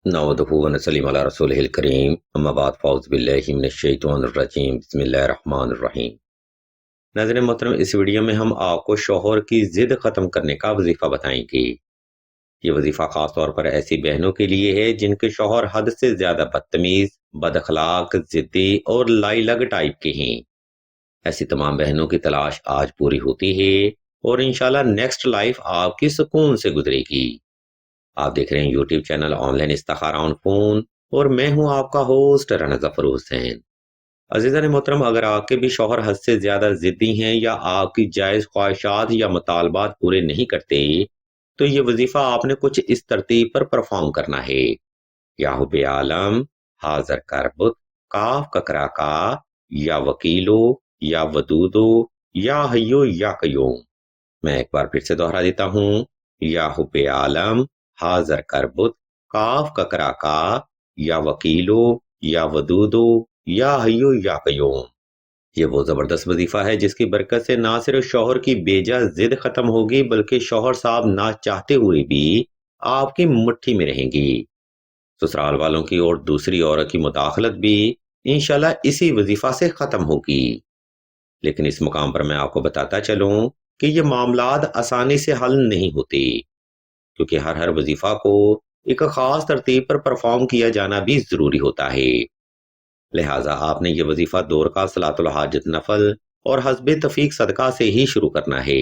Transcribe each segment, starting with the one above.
نحمدہ و نصلی علی رسولہ الکریم اما بعد فاعوذ باللہ من الشیطان الرجیم بسم اللہ الرحمن الرحیم۔ ناظرین محترم، اس ویڈیو میں ہم آپ کو شوہر کی ضد ختم کرنے کا وظیفہ بتائیں گے۔ یہ وظیفہ خاص طور پر ایسی بہنوں کے لیے ہے جن کے شوہر حد سے زیادہ بدتمیز، بد اخلاق، ضدی اور لائی لگ ٹائپ کے ہیں۔ ایسی تمام بہنوں کی تلاش آج پوری ہوتی ہے اور انشاءاللہ نیکسٹ لائف آپ کی سکون سے گزرے گی۔ آپ دیکھ رہے ہیں یوٹیوب چینل آن لائن استخارہ آن فون اور میں ہوں آپ کا ہوسٹ رانا ظفر حسین۔ عزیزان محترم، اگر آپ کے بھی شوہر حد سے زیادہ ضدی ہیں یا آپ کی جائز خواہشات یا مطالبات پورے نہیں کرتے تو یہ وظیفہ آپ نے کچھ اس ترتیب پر پرفارم کرنا ہے۔ یا حب عالم، حاضر کربت، کاف ککرا کا، یا وکیلو، یا ودودو، یا حیو یا قیوم۔ میں ایک بار پھر سے دوہرا دیتا ہوں، یا حب عالم، حاضر کربت، کاف ککرا کا، یا وکیلو، یا ودودو، یا حیو یا قیوم۔ یہ وہ زبردست وظیفہ ہے جس کی برکت سے نہ صرف شوہر کی بیجا ضد ختم ہوگی بلکہ شوہر صاحب نہ چاہتے ہوئے بھی آپ کی مٹھی میں رہیں گی۔ سسرال والوں کی اور دوسری عورت کی مداخلت بھی انشاءاللہ اسی وظیفہ سے ختم ہوگی۔ لیکن اس مقام پر میں آپ کو بتاتا چلوں کہ یہ معاملات آسانی سے حل نہیں ہوتے، کیونکہ ہر وظیفہ کو ایک خاص ترتیب پر پرفارم کیا جانا بھی ضروری ہوتا ہے۔ لہٰذا آپ نے یہ وظیفہ دور کا صلاۃ الحاجت نفل اور حسب تفیق صدقہ سے ہی شروع کرنا ہے۔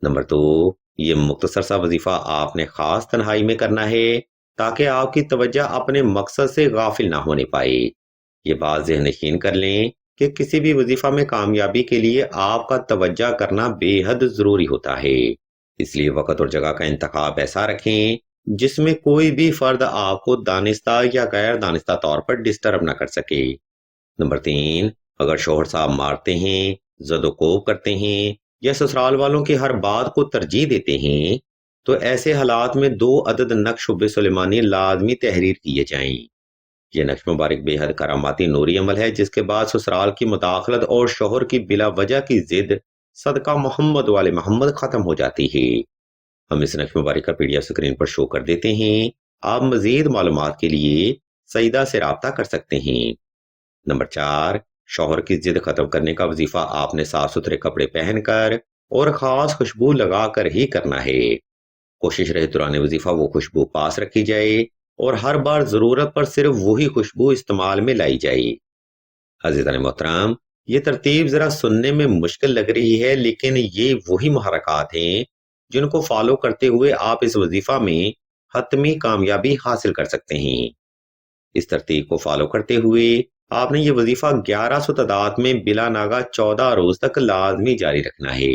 نمبر 2، یہ مختصر سا وظیفہ آپ نے خاص تنہائی میں کرنا ہے تاکہ آپ کی توجہ اپنے مقصد سے غافل نہ ہونے پائے۔ یہ بات ذہن نشین کر لیں کہ کسی بھی وظیفہ میں کامیابی کے لیے آپ کا توجہ کرنا بے حد ضروری ہوتا ہے۔ اس لیے وقت اور جگہ کا انتخاب ایسا رکھیں جس میں کوئی بھی فرد آپ کو دانستہ یا غیر دانستہ طور پر ڈسٹرب نہ کر سکے۔ نمبر 3، اگر شوہر صاحب مارتے ہیں، زد و کوب کرتے ہیں یا سسرال والوں کی ہر بات کو ترجیح دیتے ہیں تو ایسے حالات میں 2 عدد نقش حب سلیمانی لازمی تحریر کیے جائیں۔ یہ نقش مبارک بے حد کراماتی نوری عمل ہے جس کے بعد سسرال کی مداخلت اور شوہر کی بلا وجہ کی ضد صدقہ محمد والے محمد ختم ہو جاتی ہے۔ ہم اس نقش مبارک کا PDF سکرین پر شو کر دیتے ہیں۔ آپ مزید معلومات کے لیے سعیدہ سے رابطہ کر سکتے ہیں۔ نمبر 4، شوہر کی ضد ختم کرنے کا وظیفہ آپ نے صاف ستھرے کپڑے پہن کر اور خاص خوشبو لگا کر ہی کرنا ہے۔ کوشش رہے دوران وظیفہ وہ خوشبو پاس رکھی جائے اور ہر بار ضرورت پر صرف وہی خوشبو استعمال میں لائی جائے۔ عزیزان محترم، یہ ترتیب ذرا سننے میں مشکل لگ رہی ہے لیکن یہ وہی محرکات ہیں جن کو فالو کرتے ہوئے آپ اس وظیفہ میں حتمی کامیابی حاصل کر سکتے ہیں۔ اس ترتیب کو فالو کرتے ہوئے آپ نے یہ وظیفہ 1100 تعداد میں بلا ناغہ 14 روز تک لازمی جاری رکھنا ہے۔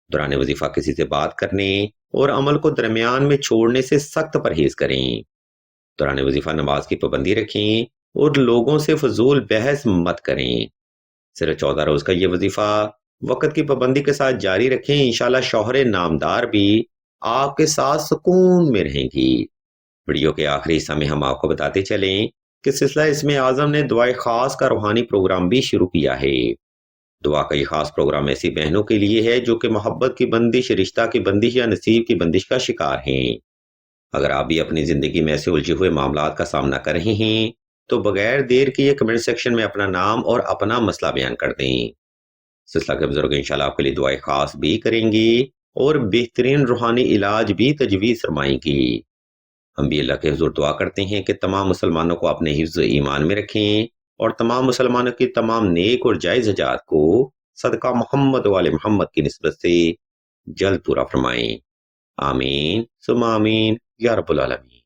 دوران وظیفہ کسی سے بات کرنے اور عمل کو درمیان میں چھوڑنے سے سخت پرہیز کریں۔ دوران وظیفہ نماز کی پابندی رکھیں اور لوگوں سے فضول بحث مت کریں۔ صرف 14 روز کا یہ وظیفہ وقت کی پابندی کے ساتھ جاری رکھیں، انشاءاللہ شوہر نامدار بھی آپ کے ساتھ سکون میں رہیں گی۔ ویڈیو کے آخری حصہ میں ہم آپ کو بتاتے چلیں کہ سلسلہ اسم اعظم نے دعائے خاص کا روحانی پروگرام بھی شروع کیا ہے۔ دعا کا یہ خاص پروگرام ایسی بہنوں کے لیے ہے جو کہ محبت کی بندش، رشتہ کی بندش یا نصیب کی بندش کا شکار ہیں۔ اگر آپ بھی اپنی زندگی میں ایسے الجھے ہوئے معاملات کا سامنا کر رہے ہیں تو بغیر دیر کیے کمنٹ سیکشن میں اپنا نام اور اپنا مسئلہ بیان کر دیں۔ سلسلہ کے بزرگ انشاءاللہ آپ کے لیے دعائیں خاص بھی کریں گی اور بہترین روحانی علاج بھی تجویز فرمائیں گی۔ ہم بھی اللہ کے حضور دعا کرتے ہیں کہ تمام مسلمانوں کو اپنے حفظ ایمان میں رکھیں اور تمام مسلمانوں کی تمام نیک اور جائز حاجات کو صدقہ محمد والے محمد کی نسبت سے جلد پورا فرمائیں۔ آمین ثم آمین یا رب العالمین۔